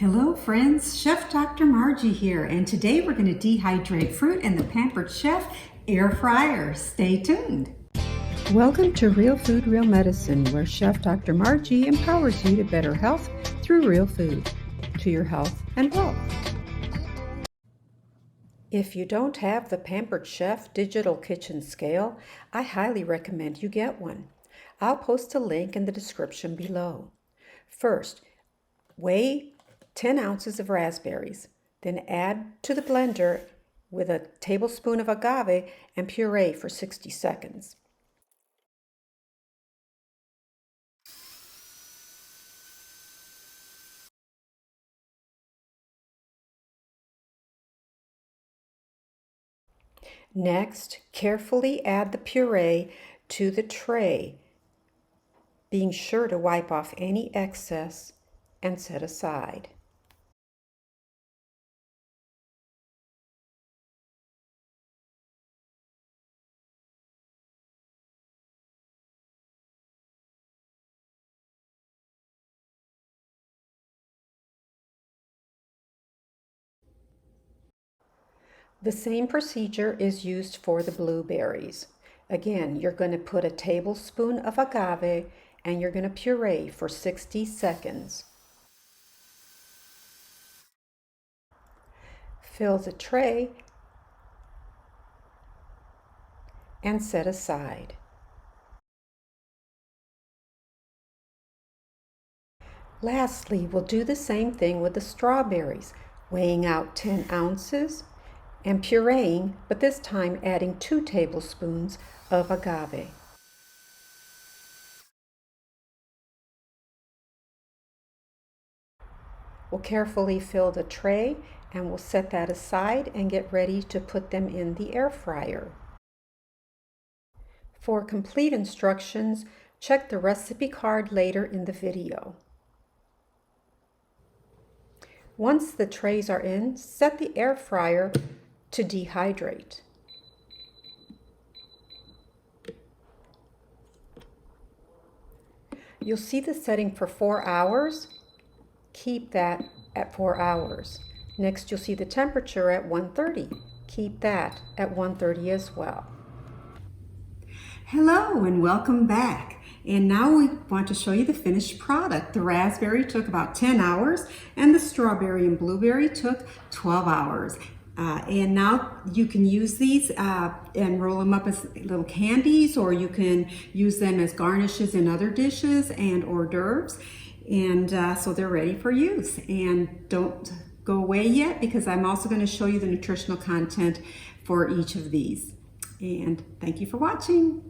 Hello friends, Chef Dr. Margie here, and today we're going to dehydrate fruit in the Pampered Chef Air Fryer. Stay tuned. Welcome to Real Food, Real Medicine, where Chef Dr. Margie empowers you to better health through real food, to your health and wealth. If you don't have the Pampered Chef digital kitchen scale, I highly recommend you get one. I'll post a link in the description below. First, weigh 10 ounces of raspberries, then add to the blender with a tablespoon of agave and puree for 60 seconds. Next, carefully add the puree to the tray, being sure to wipe off any excess and set aside. The same procedure is used for the blueberries. Again, you're going to put a tablespoon of agave and you're going to puree for 60 seconds. Fill the tray and set aside. Lastly, we'll do the same thing with the strawberries, weighing out 10 ounces and pureeing, but this time adding 2 tablespoons of agave. We'll carefully fill the tray and we'll set that aside and get ready to put them in the air fryer. For complete instructions, check the recipe card later in the video. Once the trays are in, set the air fryer to dehydrate. You'll see the setting for 4 hours. Keep that at 4 hours. Next, you'll see the temperature at 130. Keep that at 130 as well. Hello and welcome back. And now we want to show you the finished product. The raspberry took about 10 hours and the strawberry and blueberry took 12 hours. And now you can use these and roll them up as little candies, or you can use them as garnishes in other dishes and hors d'oeuvres. And so they're ready for use. And don't go away yet, because I'm also going to show you the nutritional content for each of these. And thank you for watching.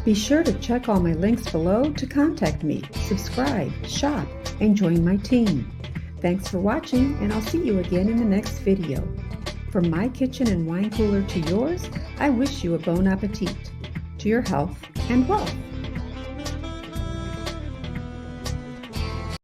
Be sure to check all my links below to contact me, subscribe, shop, and join my team. Thanks for watching, and I'll see you again in the next video. From my kitchen and wine cooler to yours, I wish you a bon appetit, to your health and wealth.